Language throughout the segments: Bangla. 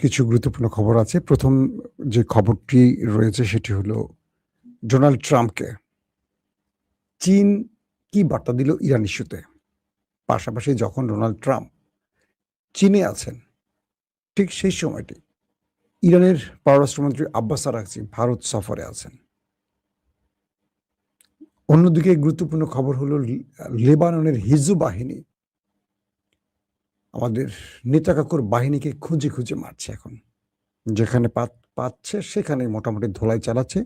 কিছু গুরুত্বপূর্ণ খবর আছে। ১ম যে খবরটি রয়েছে সেটি হলো ডোনাল্ড ট্রাম্পকে চীন কি বার্তা দিল ইরান ইস্যুতে? পাশাপাশি যখন ডোনাল্ড ট্রাম্প চীনে আছেন, ঠিক সেই সময়টি ইরানের পররাষ্ট্রমন্ত্রী আব্বাস আরাগচি ভারত সফরে আছেন। অন্যদিকে গুরুত্বপূর্ণ খবর হলো লেবাননের হিজবুল বাহিনী আমাদের নেতাকাকুর বাহিনীকে খুঁজে, খুঁজে মারছে এখন। যেখানে পাচ্ছে সেখানে মোটামুটি ধোলাই চালাচ্ছে।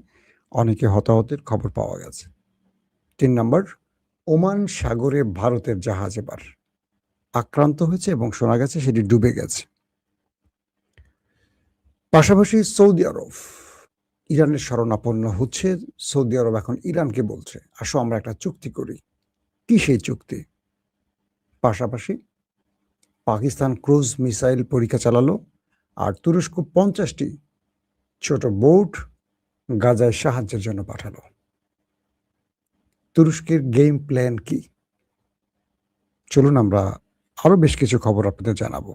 অনেকে হতাহতের খবর পাওয়া গেছে। ৩ নাম্বার, ওমান সাগরে ভারতের জাহাজ এবার আক্রান্ত হয়েছে এবং শোনা গেছে সেটি ডুবে গেছে। পাশাপাশি সৌদি আরব ইরানের শরণাপন্ন হচ্ছে। সৌদি আরব এখন ইরানকে বলছে, আসো আমরা একটা চুক্তি করি। কি সেই চুক্তি? পাশাপাশি পাকিস্তান ক্রুজ মিসাইল পরীক্ষা চালালো, আর তুরস্ক ৫০টি ছোট বোট গাজায় সাহায্যের জন্য পাঠালো। তুরস্কের গেম প্ল্যান কি? চলুন আমরা আরো বেশ কিছু খবর আপনাদের জানাবো।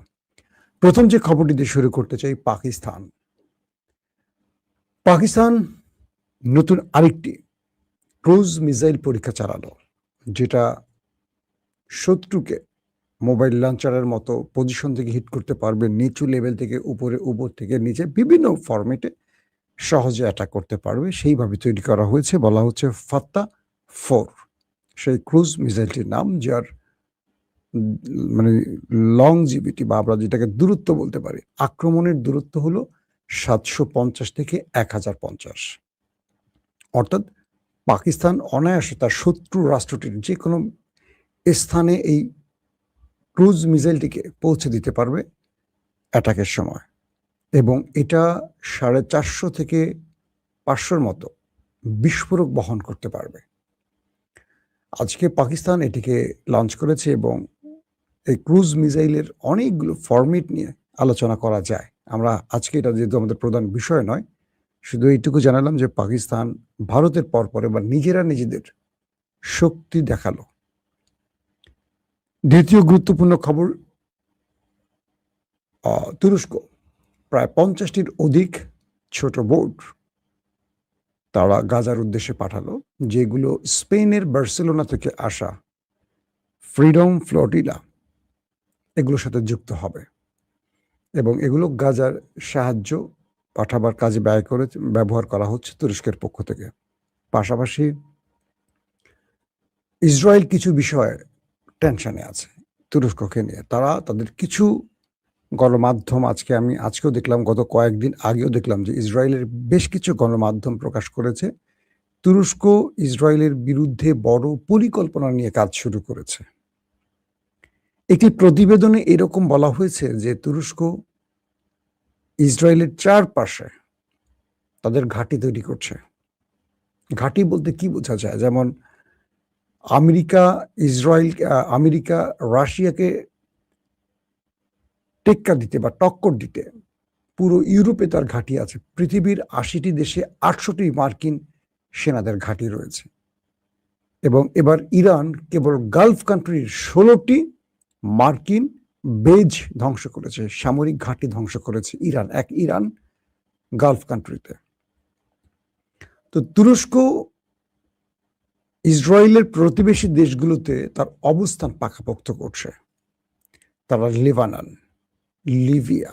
প্রথম যে খবরটি দিয়ে শুরু করতে চাই, পাকিস্তান নতুন আরেকটি ক্রুজ মিসাইল পরীক্ষা চালালো, যেটা শত্রুকে মোবাইল লঞ্চারের মতো পজিশন থেকে হিট করতে পারবে, নিচু লেভেল থেকে উপরে, উপর থেকে নিচে বিভিন্ন ফরম্যাটে সহজে অ্যাটাক করতে পারবে। সেইভাবে তৈরি করা হয়েছে। বলা হচ্ছে ফাত্তা-4 সেই ক্রুজ মিসাইলটির নাম, যার মানে লংজিভিটি বা আমরা যেটাকে দূরত্ব বলতে পারি, আক্রমণের দূরত্ব হলো ৭৫০ থেকে ১০৫০। অর্থাৎ পাকিস্তান অনায়াসে তার শত্রু রাষ্ট্রটির যে কোনো স্থানে এই ক্রুজ মিসাইলটিকে পৌঁছে দিতে পারবে অ্যাটাকের সময়, এবং এটা ৪৫০ থেকে ৫০০ মতো বিস্ফোরক বহন করতে পারবে। আজকে পাকিস্তান এটিকে লঞ্চ করেছে এবং এই ক্রুজ মিসাইলের অনেকগুলো ফরম্যাট নিয়ে আলোচনা করা যায়। আমরা আজকে এটা যেহেতু আমাদের প্রধান বিষয় নয়, শুধু এইটুকু জানালাম যে পাকিস্তান ভারতের পর এবার নিজেরা নিজেদের শক্তি দেখালো। দ্বিতীয় গুরুত্বপূর্ণ খবর, তুরস্ক প্রায় ৫০টির অধিক ছোট বোট তারা গাজার উদ্দেশ্যে পাঠালো, যেগুলো স্পেনের বার্সেলোনা থেকে আসা ফ্রিডম ফ্লোটিলা এগুলোর সাথে যুক্ত হবে এবং এগুলো গাজার সাহায্য পাঠাবার কাজে ব্যবহার করা হচ্ছে তুরস্কের পক্ষ থেকে। পাশাপাশি ইসরায়েল কিছু বিষয়ে টেনশনে আছে তুরস্ককে নিয়ে। তারা তাদের কিছু গণমাধ্যম আজকেও দেখলাম, গত কয়েকদিন আগেও দেখলাম যে ইসরায়েলের বেশ কিছু গণমাধ্যম প্রকাশ করেছে তুরস্ক ইসরায়েলের বিরুদ্ধে বড় পরিকল্পনা নিয়ে কাজ শুরু করেছে। একটি প্রতিবেদনে এরকম বলা হয়েছে যে তুরস্ক ইসরায়েলের চারপাশে তাদের ঘাঁটি তৈরি করছে। ঘাঁটি বলতে কি বোঝা যায়? যেমন আমেরিকা রাশিয়াকে টেক্কা দিতে বা টক্কর দিতে পুরো ইউরোপে তার ঘাঁটি আছে। পৃথিবীর ৮০টি দেশে ৮০০টি মার্কিন সেনাদের ঘাঁটি রয়েছে। এবং এবার ইরান কেবল গালফ কান্ট্রির ১৬টি মার্কিন বেজ ধ্বংস করেছে, সামরিক ঘাঁটি ধ্বংস করেছে ইরান গালফ কান্ট্রিতে। তো তুরস্ক ইসরায়েলের প্রতিবেশী দেশগুলোতে তার অবস্থান পাকাপোক্ত করছে। তারা Lebanon, Libya,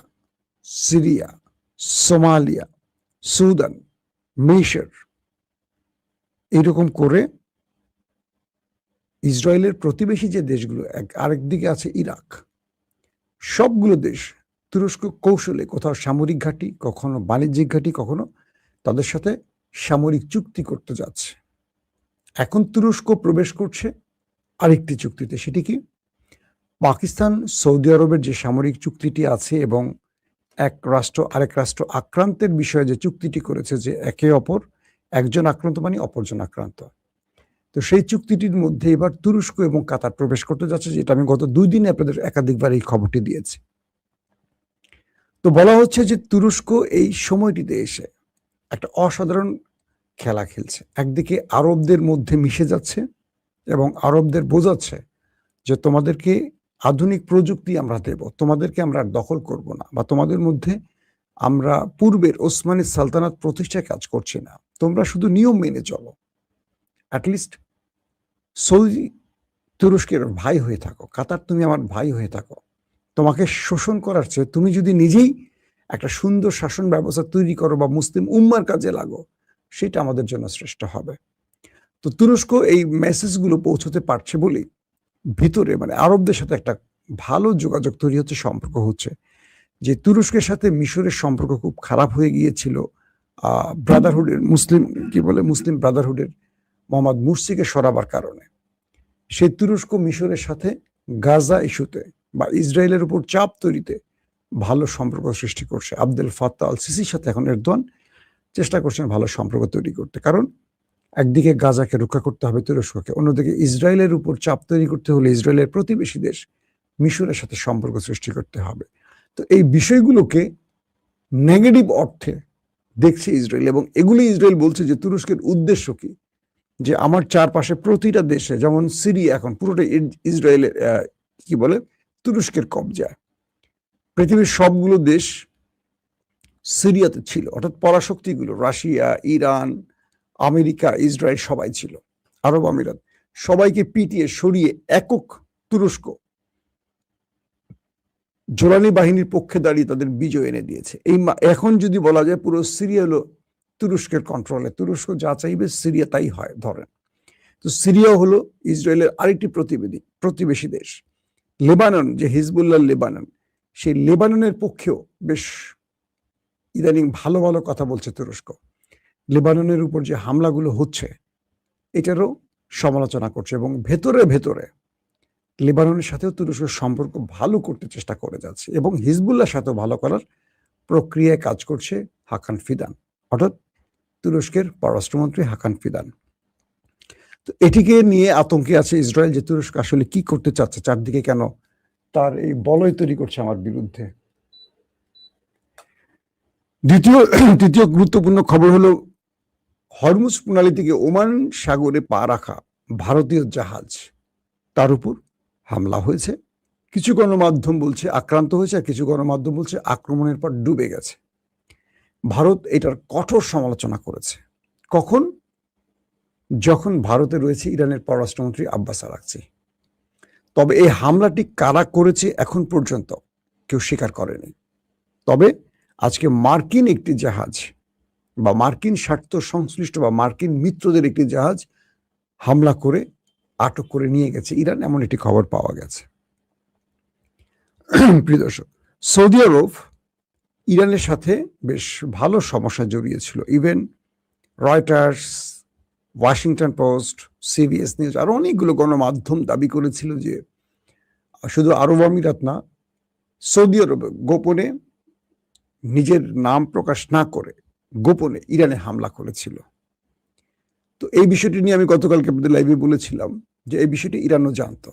Syria, Somalia, Sudan, মিশর এইরকম করে ইসরায়েলের প্রতিবেশী যে দেশগুলো, আরেকদিকে আছে ইরাক, সবগুলো দেশ তুরস্ক কৌশলে কোথাও সামরিক ঘাঁটি, কখনো বাণিজ্যিক ঘাঁটি, কখনো তাদের সাথে সামরিক চুক্তি করতে যাচ্ছে। এখন তুরস্ক প্রবেশ করছে আরেকটি চুক্তিতে। সেটি কি? পাকিস্তান সৌদি আরবের যে সামরিক চুক্তিটি আছে এবং এক রাষ্ট্র আরেক রাষ্ট্র আক্রান্তের বিষয়ে যে চুক্তিটি করেছে, যে একজন আক্রান্ত মানে অপরজন আক্রান্ত, তো সেই চুক্তিটির মধ্যে এবার তুরস্ক এবং কাতার প্রবেশ করতে যাচ্ছে, যেটা আমি গত ২ দিনে আপনাদের একাধিকবার এই খবরটি দিয়েছি। তো বলা হচ্ছে যে তুরস্ক এই সময়টিতে এসে একটা অসাধারণ খেলা খেলছে। একদিকে আরবদের মধ্যে মিশে যাচ্ছে এবং আরবদের বোঝাচ্ছে যে তোমাদেরকে আধুনিক প্রযুক্তি আমরা দেব, তোমাদেরকে আমরা আর দখল করব না, বা তোমাদের মধ্যে আমরা পূর্বের ওসমানী সালতানাত প্রতিষ্ঠায় কাজ করছি না, তোমরা শুধু নিয়ম মেনে চলো, অ্যাটলিস্ট সৌদি তুরস্কের ভাই হয়ে থাকো, কাতার তুমি আমার ভাই হয়ে থাকো, তোমাকে শোষণ করার চেয়ে তুমি যদি নিজেই একটা সুন্দর শাসন ব্যবস্থা তৈরি করো বা মুসলিম উম্মার কাজে লাগো, সেটা আমাদের জন্য শ্রেষ্ঠ হবে। তো তুরস্ক এই মেসেজগুলো পৌঁছতে পারছে বলেই ভিতরে মানে আরবদের সাথে একটা ভালো যোগাযোগ তৈরি হচ্ছে, সম্পর্ক হচ্ছে। যে তুরস্কের সাথে মিশরের সম্পর্ক খুব খারাপ হয়ে গিয়েছিল ব্রাদারহুডের মুসলিম ব্রাদারহুডের মোহাম্মদ মুরসিকে সরাবার কারণে, সেই তুরস্ক মিশরের সাথে গাজা ইস্যুতে বা ইসরায়েলের উপর চাপ তৈরিতে ভালো সম্পর্ক সৃষ্টি করছে। আব্দুল ফাত্তাহ আল সিসির সাথে এখন এরদোয়ান চেষ্টা করছেন ভালো সম্পর্ক তৈরি করতে, কারণ একদিকে গাজাকে রক্ষা করতে হবে তুরস্ককে, অন্যদিকে ইসরায়েলের উপর চাপ তৈরি করতে হলে ইসরায়েলের প্রতিবেশী দেশ মিশরের সাথে সম্পর্ক সৃষ্টি করতে হবে। তো এই বিষয়গুলোকে নেগেটিভ অর্থে দেখছে ইসরায়েল, এবং এগুলি ইসরায়েল বলছে যে তুরস্কের উদ্দেশ্য কি, যে আমার চারপাশে প্রতিটা দেশে, যেমন সিরিয়া এখন পুরোটা ইসরায়েলের কি বলে তুরস্কের কবজায়, পৃথিবীর সবগুলো দেশ সিরিয়াতে ছিল, অর্থাৎ পরাশক্তিগুলো রাশিয়া, ইরান, আমেরিকা, ইসরায়েল সবাই ছিল, আরব আমিরাত, সবাইকে পিটিয়ে সরিয়ে একক তুরস্ক জোলানি বাহিনীর পক্ষে দাঁড়িয়ে তাদের বিজয় এনে দিয়েছে। এখন যদি বলা যায় পুরো সিরিয়া হলো তুরস্কের কন্ট্রোলে, তুরস্ক যা চাইবে সিরিয়া তাই হয় ধরেন। তো সিরিয়া হলো ইসরায়েলের আরেকটি প্রতিবেশী দেশ। লেবানন, যে হিজবুল্লাহ লেবানন, সেই লেবাননের পক্ষেও বেশ ইদানিং ভালো ভালো কথা বলছে তুরস্ক। লেবাননের উপর যে হামলাগুলো হচ্ছে এটারও সমালোচনা করছে, এবং ভেতরে ভেতরে লেবাননের সাথেও তুরস্কের সম্পর্ক ভালো করতে চেষ্টা করে যাচ্ছে, এবং হিজবুল্লাহর সাথেও ভালো করার প্রক্রিয়ায় কাজ করছে হাকান ফিদান, অর্থাৎ তুরস্কের পররাষ্ট্রমন্ত্রী হাকান ফিদান। তো এটিকে নিয়ে আতঙ্কে আছে ইসরায়েল, যে তুরস্ক আসলে কি করতে চাচ্ছে, চারদিকে কেন তার এই বলয় তৈরি করছে আমার বিরুদ্ধে। তৃতীয় গুরুত্বপূর্ণ খবর হলো হরমুজ প্রণালী থেকে ওমান সাগরে পা রাখা ভারতীয় জাহাজ, তার উপর হামলা হয়েছে। কিছু গণমাধ্যম বলছে আক্রান্ত হয়েছে, আর কিছু গণমাধ্যম বলছে আক্রমণের পর ডুবে গেছে। ভারত এটার কঠোর সমালোচনা করেছে। কখন? যখন ভারতে রয়েছে ইরানের পররাষ্ট্রমন্ত্রী আব্বাস আরাকচি। তবে এই হামলাটি কারা করেছে এখন পর্যন্ত কেউ স্বীকার করেনি। তবে আজকে মার্কিন একটি জাহাজ বা মার্কিন স্বার্থ সংশ্লিষ্ট বা মার্কিন মিত্রদের একটি জাহাজ হামলা করে আটক করে নিয়ে গেছে ইরান, এমন একটি খবর পাওয়া গেছে। প্রিয় দর্শক, সৌদি আরব ইরানের সাথে বেশ ভালো সমস্যা জড়িয়েছিল। Even Reuters, Washington Post, CBS News, আরো অনেকগুলো গণমাধ্যম দাবি করেছিল যে শুধু আরব আমিরাত না, সৌদি আরব গোপনে নিজের নাম প্রকাশ না করে গোপনে ইরানে হামলা করেছিল। তো এই বিষয়টি নিয়ে আমি গতকালকে আপনাদের লাইভে বলেছিলাম যে এই বিষয়টি ইরানও জানত।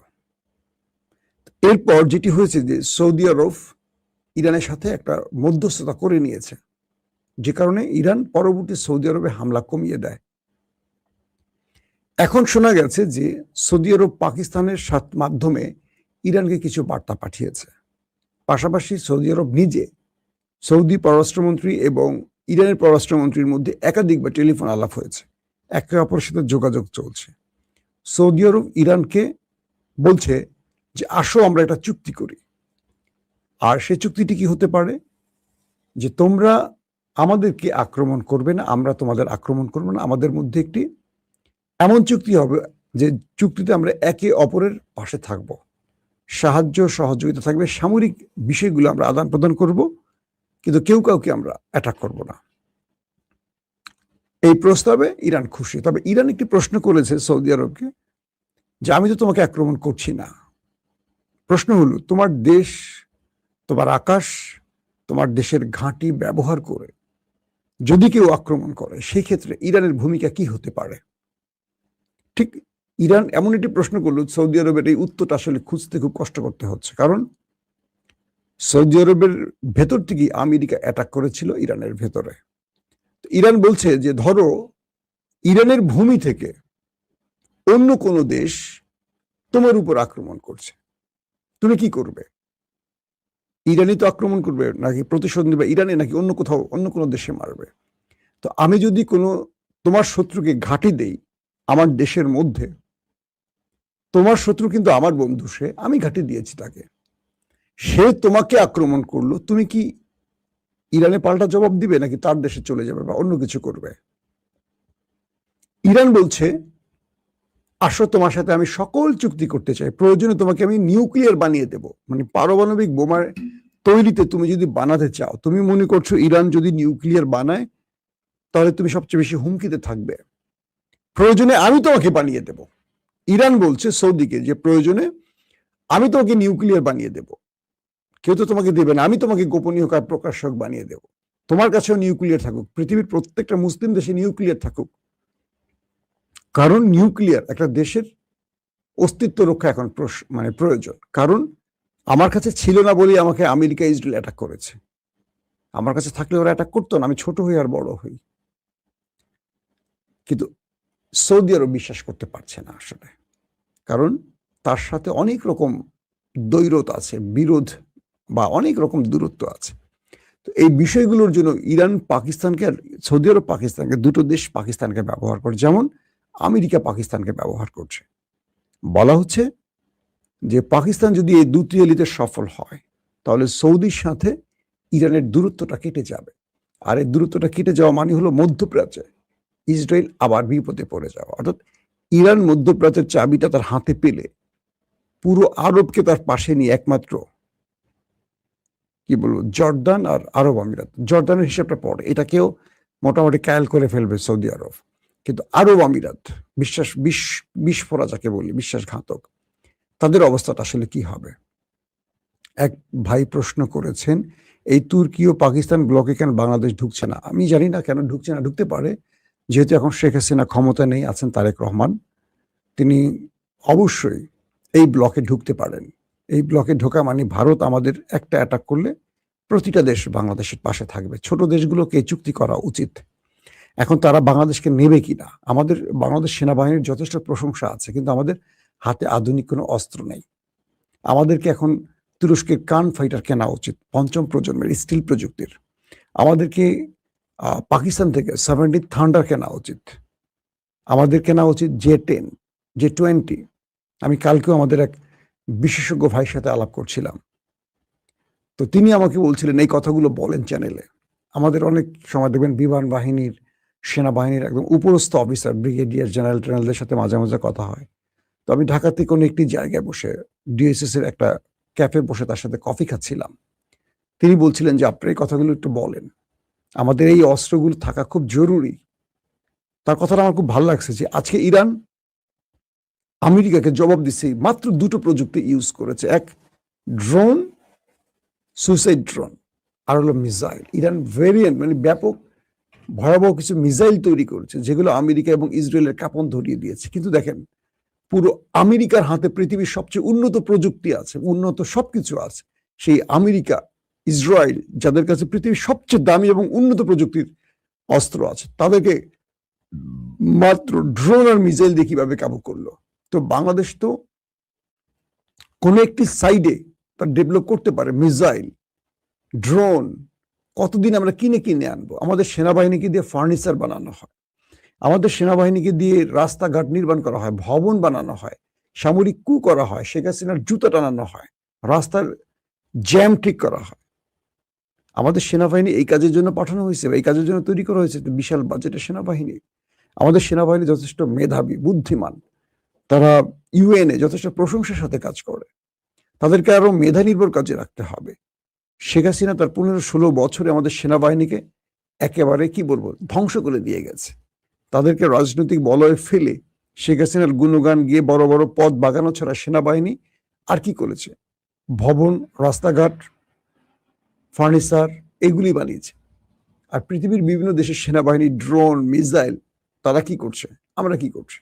এরপর যেটি হয়েছে যে সৌদি আরব ইরানের সাথে একটা মধ্যস্থতা করে নিয়েছে, যে কারণে ইরান পরবর্তী সৌদি আরবে হামলা কমিয়ে দেয়। এখন শোনা গেছে যে সৌদি আরব পাকিস্তানের মাধ্যমে ইরানকে কিছু বার্তা পাঠিয়েছে। পাশাপাশি সৌদি আরব নিজে, সৌদি পররাষ্ট্রমন্ত্রী এবং ইরানের পররাষ্ট্রমন্ত্রীর মধ্যে একাধিকবার টেলিফোন আলাপ হয়েছে, একে অপরের সাথে যোগাযোগ চলছে। সৌদি আরব ইরানকে বলছে যে আসো আমরা একটা চুক্তি করি, আর সেই চুক্তিটি কি হতে পারে, যে তোমরা আমাদেরকে আক্রমণ করবে না, আমরা তোমাদের আক্রমণ করবো না, আমাদের মধ্যে একটি এমন চুক্তি হবে যে চুক্তিতে আমরা একে অপরের পাশে থাকব, সাহায্য সহযোগিতা থাকবে, সামরিক বিষয়গুলো আমরা আদান প্রদান করব, কিন্তু কেউ কাউকে আমরা অ্যাটাক করব না। এই প্রস্তাবে ইরান খুশি। তবে ইরান একটি প্রশ্ন করেছে সৌদি আরবকে, যে আমি তো তোমাকে আক্রমণ করছি না, প্রশ্ন হলো তোমার দেশ, তোমার আকাশ, তোমার দেশের ঘাঁটি ব্যবহার করে যদি কেউ আক্রমণ করে সেই ক্ষেত্রে ইরানের ভূমিকা কি হতে পারে। ঠিক ইরান এমন একটি প্রশ্ন করলো, সৌদি আরবের এই উত্তরটা আসলে খুঁজতে খুব কষ্ট করতে হচ্ছে, কারণ সৌদি আরবের ভেতর থেকে আমেরিকা অ্যাটাক করেছিল ইরানের ভেতরে। ইরান বলছে যে ধরো ইরানের ভূমি থেকে অন্য কোনো দেশ তোমার উপর আক্রমণ করছে, তুমি কি করবে? ইরানই তো আক্রমণ করবে, নাকি প্রতিশোধ নেবে ইরানে, নাকি অন্য কোথাও অন্য কোনো দেশে মারবে? তো আমি যদি কোনো তোমার শত্রুকে ঘাঁটি দেই আমার দেশের মধ্যে, তোমার শত্রু কিন্তু আমার বন্ধু, সে, আমি ঘাঁটি দিয়েছি তাকে, সে তোমাকে আক্রমণ করলো, তুমি কি ইরানে পাল্টা জবাব দিবে, নাকি তার দেশে চলে যাবে বা অন্য কিছু করবে? ইরান বলছে, আসো তোমার সাথে আমি সকল চুক্তি করতে চাই, প্রয়োজনে তোমাকে আমি নিউক্লিয়ার বানিয়ে দেব, মানে পারমাণবিক বোমার তৈরিতে তুমি যদি বানাতে চাও, তুমি মনে করছো ইরান যদি নিউক্লিয়ার বানায় তাহলে তুমি সবচেয়ে বেশি হুমকিতে থাকবে, প্রয়োজনে আমি তোমাকে বানিয়ে দেব। ইরান বলছে সৌদিকে যে প্রয়োজনে আমি তোমাকে নিউক্লিয়ার বানিয়ে দেব, কেউ তো তোমাকে দেবে না, আমি তোমাকে গোপনীয় প্রকাশক বানিয়ে দেব, তোমার কাছেও নিউক্লিয়ার থাকুক, পৃথিবীর প্রত্যেকটা মুসলিম দেশে নিউক্লিয়ার থাকুক, কারণ নিউক্লিয়ার একটা দেশের অস্তিত্ব রক্ষা এখন মানে প্রয়োজন। কারণ আমার কাছে ছিল না বলেই আমাকে আমেরিকা ইসরায়েল অ্যাটাক করেছে, আমার কাছে থাকলে ওরা অ্যাটাক করতো না, আমি ছোট হই আর বড় হই। কিন্তু সৌদি আরব বিশ্বাস করতে পারছে না আসলে, কারণ তার সাথে অনেক রকম দ্বৈরথ আছে, বিরোধ বা অনেক রকম দূরত্ব আছে। তো এই বিষয়গুলোর জন্য ইরান পাকিস্তানকে আর সৌদি আরব পাকিস্তানকে, দুটো দেশ পাকিস্তানকে ব্যবহার করে, যেমন আমেরিকা পাকিস্তানকে ব্যবহার করছে। বলা হচ্ছে যে পাকিস্তান যদি এই দুত্রিয়ালিতে সফল হয় তাহলে সৌদির সাথে ইরানের দূরত্বটা কেটে যাবে, আর এই দূরত্বটা কেটে যাওয়া মানে হলো মধ্যপ্রাচ্যে ইসরায়েল আবার বিপদে পড়ে যাওয়া। অর্থাৎ ইরান মধ্যপ্রাচ্যের চাবিটা তার হাতে পেলে পুরো আরবকে তার পাশে নিয়ে একমাত্র কি বলবো জর্দান আর আরব আমিরাত, জর্দানের হিসাবটা পড়ে, এটাকেও মোটামুটি কায়াল করে ফেলবে সৌদি আরব, কিন্তু আরব আমিরাত বিস্ফোরা যাকে বলি, বিশ্বাসঘাতক, তাদের অবস্থাটা আসলে কি হবে? এক ভাই প্রশ্ন করেছেন, এই তুর্কি ও পাকিস্তান ব্লকে কেন বাংলাদেশ ঢুকছে না? আমি জানি না কেন ঢুকছে না, ঢুকতে পারে যেহেতু এখন শেখ হাসিনা ক্ষমতা নেই, আছেন তারেক রহমান, তিনি অবশ্যই এই ব্লকে ঢুকতে পারেন। এই ব্লকে ঢোকা মানে ভারত আমাদের একটা অ্যাটাক করলে প্রতিটা দেশ বাংলাদেশের পাশে থাকবে, ছোট দেশগুলোকে চুক্তি করা উচিত। এখন তারা বাংলাদেশকে নেবে কিনা, আমাদের বাংলাদেশ সেনাবাহিনীর যথেষ্ট প্রশংসা আছে, কিন্তু আমাদের হাতে আধুনিক কোনো অস্ত্র নেই। আমাদেরকে এখন তুরস্কের কান ফাইটার কেনা উচিত, পঞ্চম প্রজন্মের স্টিল প্রযুক্তির। আমাদেরকে পাকিস্তান থেকে 70 থান্ডার কেনা উচিত, আমাদের কেনা উচিত J-10, J-20। আমি কালকেও আমাদের এক বিশেষজ্ঞ ভাইয়ের সাথে আলাপ করছিলাম, তো তিনি আমাকে বলছিলেন এই কথাগুলো বলেন চ্যানেলে। আমাদের অনেক সময় দেখবেন বিমান বাহিনীর, সেনাবাহিনীর একদম উপরস্থ অফিসার, ব্রিগেডিয়ার জেনারেল টেনারেলদের সাথে মাঝে মাঝে কথা হয়। তো আমি ঢাকাতে কোনো একটি জায়গায় বসে ডিএসএস এর একটা ক্যাফে বসে তার সাথে কফি খাচ্ছিলাম। তিনি বলছিলেন যে আপনার এই কথাগুলো একটু বলেন, আমাদের এই অস্ত্রগুলো থাকা খুব জরুরি। তার কথাটা আমার খুব ভালো লাগছে যে আজকে ইরান আমেরিকাকে জবাব দিচ্ছে, মাত্র দুটো প্রযুক্তি ইউজ করেছে, এক ড্রোন, সুইসাইড ড্রোন, আর হলো মিসাইল। ইরান ভেরিয়েন্ট মানে ব্যাপক ভয়াবহ কিছু মিসাইল তৈরি করেছে যেগুলো আমেরিকা এবং ইসরায়েলের কাঁপন ধরিয়ে দিয়েছে। কিন্তু দেখেন, পুরো আমেরিকার হাতে পৃথিবীর সবচেয়ে উন্নত প্রযুক্তি আছে, উন্নত সবকিছু আছে, সেই আমেরিকা, ইসরায়েল, যাদের কাছে পৃথিবীর সবচেয়ে দামি এবং উন্নত প্রযুক্তির অস্ত্র আছে, তাদেরকে মাত্র ড্রোন আর মিসাইল দিয়ে কিভাবে কাবু করলো? তো বাংলাদেশ তো কোন একটি সাইডে তার ডেভেলপ করতে পারে মিসাইল, ড্রোন, কতদিন আমরা কিনে কিনে আনবো? আমাদের সেনাবাহিনীকে দিয়ে ফার্নিচার বানানো হয়, আমাদের সেনাবাহিনীকে দিয়ে রাস্তাঘাট নির্মাণ করা হয়, ভবন বানানো হয়, সামরিক কু করা হয়, শেখ হাসিনার জুতা টানানো হয়, রাস্তার জ্যাম ঠিক করা হয়। আমাদের সেনাবাহিনী এই কাজের জন্য পাঠানো হয়েছে, এই কাজের জন্য তৈরি করা হয়েছে বিশাল বাজেটের সেনাবাহিনী। আমাদের সেনাবাহিনী যথেষ্ট মেধাবী, বুদ্ধিমান, তারা ইউএনএ যথেষ্ট প্রশংসার সাথে কাজ করে, তাদেরকে আরো মেধা নির্ভর কাজে রাখতে হবে। শেখ হাসিনা তার 15-16 বছরে আমাদের সেনাবাহিনীকে একেবারে কি বলবো ধ্বংস করে দিয়ে গেছে। তাদেরকে রাজনৈতিক বলয়ে ফেলে শেখ হাসিনার গুণগান গিয়ে বড় বড় পদ বাগানো ছাড়া সেনাবাহিনী আর কি করেছে? ভবন, রাস্তাঘাট, ফার্নিচার এগুলি বানিয়েছে। আর পৃথিবীর বিভিন্ন দেশের সেনাবাহিনী ড্রোন, মিসাইল, তারা কি করছে, আমরা কি করছি?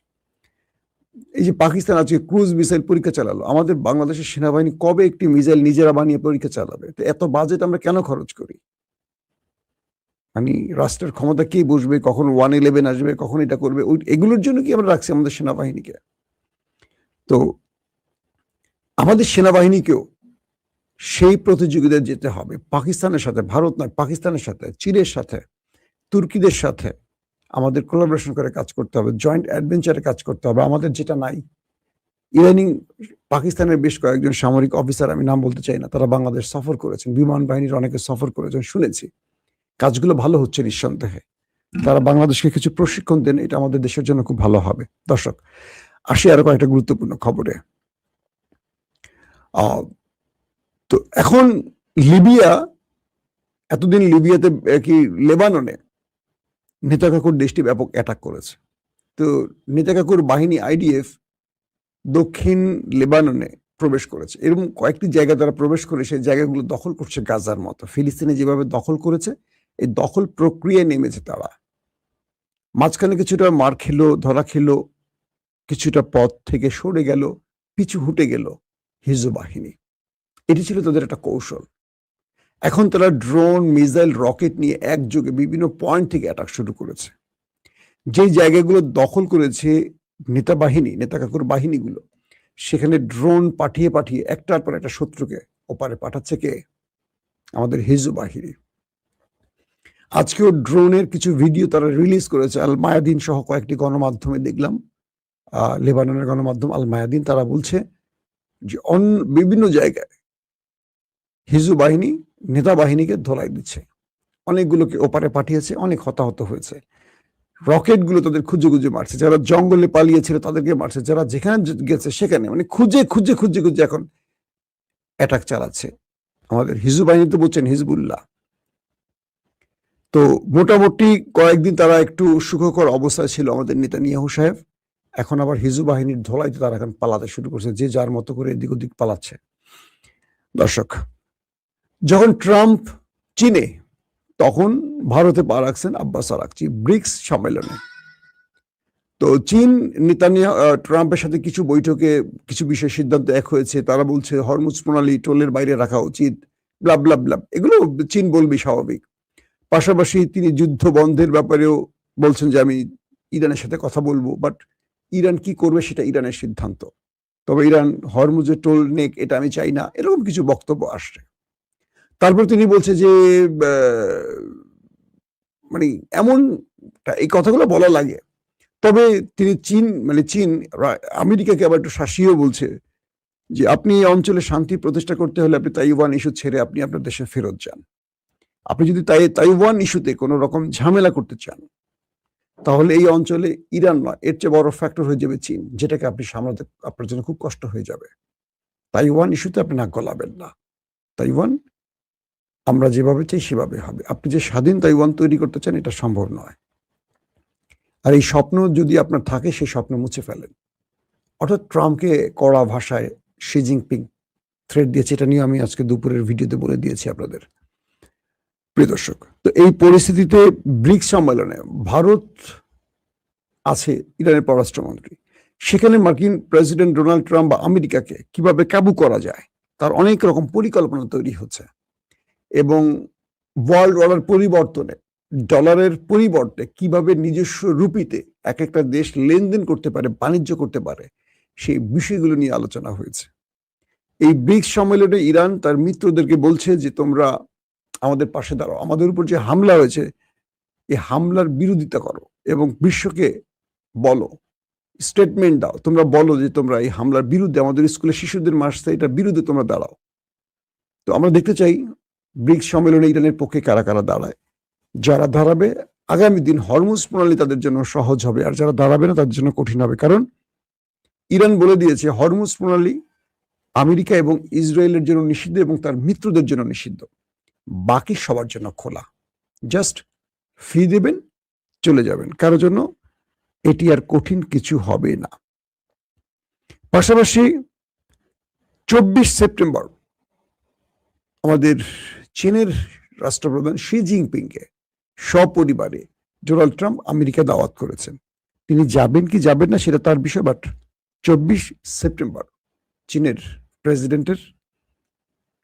এই যে পাকিস্তান আজকে ক্রুজ মিসাইল পরীক্ষা চালালো, আমাদের বাংলাদেশের সেনাবাহিনী কবে একটি মিসাইল নিজেরা বানিয়ে পরীক্ষা চালাবে? তো এত বাজেট আমরা কেন খরচ করি? মানে রাষ্ট্রের ক্ষমতা কে বসবে, কখন 111 আসবে, কখন এটা করবে, এগুলোর জন্য কি আমরা রাখছি আমাদের সেনাবাহিনীকে? তো আমাদের সেনাবাহিনীকেও সেই প্রতিযোগিতায় যেতে হবে পাকিস্তানের সাথে, ভারত নয়, পাকিস্তানের সাথে, চীনের সাথে, তুর্কিদের সাথে আমাদের কোলাবোরেশন করে কাজ করতে হবে, জয়েন্ট অ্যাডভেঞ্চারে কাজ করতে হবে। আমাদের যেটা নাই, ইদানিং পাকিস্তানের বেশ কয়েকজন সামরিক অফিসার, আমি নাম বলতে চাই না, তারা বাংলাদেশ সফর করেছেন, বিমান বাহিনীর অনেকে সফর করেছেন, শুনেছি কাজগুলো ভালো হচ্ছে নিঃসন্দেহে। তারা বাংলাদেশকে কিছু প্রশিক্ষণ দেন, এটা আমাদের দেশের জন্য খুব ভালো হবে। দর্শক, আসি আরো কয়েকটা গুরুত্বপূর্ণ খবরে। তো এখন লিবিয়া, এতদিন লিবিয়াতে কি লেবাননে নেতাকাকুর দেশটি ব্যাপক অ্যাটাক করেছে। তো নেতাকাকুর বাহিনী আইডিএফ দক্ষিণ লেবাননে প্রবেশ করেছে। এরকম কয়েকটি জায়গা তারা প্রবেশ করে সেই জায়গাগুলো দখল করছে গাজার মতো। ফিলিস্তিনে যেভাবে দখল করেছে, এই দখল প্রক্রিয়ায় নেমেছে তারা। মাঝখানে কিছুটা মার খেলো, ধরা খেলো, কিছুটা পথ থেকে সরে গেল, পিছু হুটে গেল হিজবুল বাহিনী। এটি ছিল তাদের একটা কৌশল। এখন তারা ড্রোন, মিসাইল, রকেট নিয়ে একযোগে বিভিন্ন পয়েন্ট থেকে অ্যাটাক শুরু করেছে। যেই জায়গাগুলো দখল করেছে নেতাকাকুর বাহিনীগুলো, সেখানে ড্রোন পাঠিয়ে পাঠিয়ে একটার পর একটা শত্রুকে ওপারে পাঠাচ্ছে কে? আমাদের হিজবুল বাহিনী। আজকেও ড্রোনের কিছু ভিডিও তারা রিলিজ করেছে, আল মায়াদিন সহ কয়েকটি গণমাধ্যমে দেখলাম, লেবাননের গণমাধ্যম আল মায়াদিন। তারা বলছে যে বিভিন্ন জায়গায় হিজবুল বাহিনী নেতা বাহিনীকে ধোলাই দিচ্ছে, অনেকগুলোকে ওপারে পাঠিয়েছে, অনেক হতাহত হয়েছে। রকেট গুলো তাদের খুঁজে খুঁজে মারছে, যারা জঙ্গলে পালিয়েছিল তাদেরকে মারছে, যারা যেখানে গেছে সেখানে, মানে খুঁজে খুঁজে খুঁজে খুঁজে এখন অ্যাটাক চালাচ্ছে আমাদের হিজবুল বাহিনী। তো বলছেন হিজবুল্লাহ। তো মোটামুটি কয়েকদিন তারা একটু সুখকর অবস্থায় ছিল আমাদের নেতানিয়াহু সাহেব। এখন আবার হিজবুল বাহিনীর ধোলাইতে তারা এখন পালাতে শুরু করছে, যে যার মতো করে এদিক ওদিক পালাচ্ছে। দর্শক, যখন ট্রাম্প চীনে, তখন ভারতে পা রাখছেন আব্বাস আরাকচি ব্রিক্স সম্মেলনে। তো চীন ট্রাম্পের সাথে কিছু বৈঠকে কিছু বিষয় সিদ্ধান্ত এক হয়েছে। তারা বলছে হরমুজ প্রণালী টোলের বাইরে রাখা উচিত, ব্লাব ব্লাব ব্লাব, এগুলো চীন বলবি, স্বাভাবিক। পাশাপাশি তিনি যুদ্ধ বন্ধের ব্যাপারেও বলছেন যে আমি ইরানের সাথে কথা বলবো, বাট ইরান কি করবে সেটা ইরানের সিদ্ধান্ত। তবে ইরান হরমুজের টোল নেক, এটা আমি চাই না, এরকম কিছু বক্তব্য আসছে। তারপর তিনি বলছে যে মানে এমন, এই কথাগুলো বলা লাগে। তবে তিনি চীন আমেরিকাকে আবার একটু শাসিয়েও বলছে যে আপনি এই অঞ্চলে শান্তি প্রতিষ্ঠা করতে হলে আপনি তাইওয়ান ইস্যু ছেড়ে আপনি আপনার দেশে ফেরত যান। আপনি যদি তাইওয়ান ইস্যুতে কোনো রকম ঝামেলা করতে চান, তাহলে এই অঞ্চলে ইরান নয়, এর চেয়ে বড় ফ্যাক্টর হয়ে যাবে চীন, যেটাকে আপনি সামলাতে আপনার জন্য খুব কষ্ট হয়ে যাবে। তাইওয়ান ইস্যুতে আপনি নাক গলাবেন না। তাইওয়ান আমরা যেভাবে চাই সেভাবে হবে। আপনি যে স্বাধীন তাইওয়ান তৈরি করতে চান, এটা সম্ভব নয়। আর এই স্বপ্ন যদি আপনার থাকে, সেই স্বপ্ন মুছে ফেলেন। অর্থাৎ ট্রাম্পকে কড়া ভাষায় শি জিনপিং থ্রেট দিয়েছে। এটা নিয়ে আমি আজকে দুপুরের ভিডিওতে বলে দিয়েছি আপনাদের, প্রিয় দর্শক। তো এই পরিস্থিতিতে ব্রিক্স সম্মেলনে ভারত আছে, ইরানের পররাষ্ট্রমন্ত্রী, সেখানে মার্কিন প্রেসিডেন্ট ডোনাল্ড ট্রাম্প বা আমেরিকাকে কিভাবে কাবু করা যায় তার অনেক রকম পরিকল্পনা তৈরি হচ্ছে। এবং ওয়ার্ল্ড অর্ডার পরিবর্তনে ডলারের পরিবর্তে কিভাবে নিজস্ব রুপিতে এক একটা দেশ লেনদেন করতে পারে, বাণিজ্য করতে পারে, সেই বিষয়গুলো নিয়ে আলোচনা হয়েছে। এই ব্রিক্স সম্মেলনে ইরান তার মিত্রদেরকে বলছে যে তোমরা আমাদের পাশে দাঁড়াও, আমাদের উপর যে হামলা হয়েছে এই হামলার বিরোধিতা করো এবং বিশ্বকে বলো, স্টেটমেন্ট দাও, তোমরা বলো যে তোমরা এই হামলার বিরুদ্ধে, আমাদের স্কুলে শিশুদের মারছে, এটার বিরুদ্ধে তোমরা দাঁড়াও। তো আমরা দেখতে চাই ব্রিক্স সম্মেলনে ইরানের পক্ষে কারা কারা দাঁড়ায়। যারা দাঁড়াবে, আগামী দিন হরমুজ প্রণালী তাদের জন্য সহজ হবে, আর যারা দাঁড়াবে না তাদের জন্য কঠিন হবে। কারণ ইরান বলে দিয়েছে হরমুজ প্রণালী আমেরিকা এবং ইসরায়েলের জন্য নিষিদ্ধ এবং তার মিত্রদের জন্য নিষিদ্ধ, বাকি সবার জন্য খোলা। জাস্ট ফি দেবেন, চলে যাবেন, কারোর জন্য এটি আর কঠিন কিছু হবে না। পাশাপাশি 24 সেপ্টেম্বর আমাদের চীনের রাষ্ট্রপ্রধান শি জিনপিংকে সপরিবারে ডোনাল্ড ট্রাম্প আমেরিকা দাওয়াত করেছেন। তিনি যাবেন কি যাবেন না সেটা তার বিষয়, বাট 24 সেপ্টেম্বর চীনের প্রেসিডেন্টের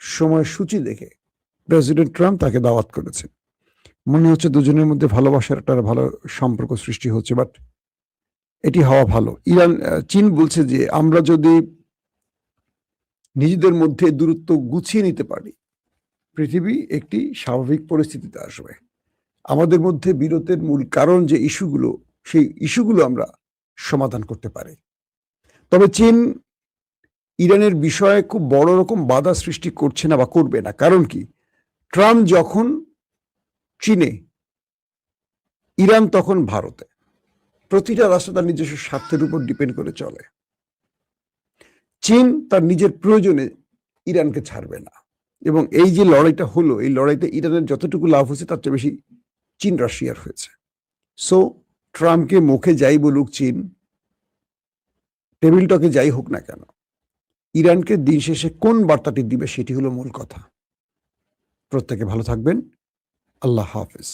সময়সূচি দেখে প্রেসিডেন্ট ট্রাম্প তাকে দাওয়াত করেছেন। মনে হচ্ছে দুজনের মধ্যে ভালোবাসার একটা ভালো সম্পর্ক সৃষ্টি হচ্ছে, বাট এটি হওয়া ভালো। চীন বলছে যে আমরা যদি নিজেদের মধ্যে দূরত্ব গুছিয়ে নিতে পারি, পৃথিবী একটি স্বাভাবিক পরিস্থিতিতে আসবে। আমাদের মধ্যে বিরোধের মূল কারণ যে ইস্যুগুলো, সেই ইস্যুগুলো আমরা সমাধান করতে পারি। তবে চীন ইরানের বিষয়ে খুব বড় রকম বাধা সৃষ্টি করছে না বা করবে না। কারণ কি? ট্রাম্প যখন চীনে, ইরান তখন ভারতে। প্রতিটা রাষ্ট্র তার নিজস্ব স্বার্থের উপর ডিপেন্ড করে চলে। চীন তার নিজের প্রয়োজনে ইরানকে ছাড়বে না, এবং এই যে লড়াইটা হলো, এই লড়াইতে ইরানের যতটুকু লাভ হয়েছে তার চেয়ে বেশি চীন রাশিয়ার হয়েছে। সো ট্রাম্পকে মুখে যাই বলুক চীন, টেবিল টকে যাই হোক না কেন, ইরানকে দিন শেষে কোন বার্তাটি দিবে সেটি হলো মূল কথা। প্রত্যেকে ভালো থাকবেন। আল্লাহ হাফেজ।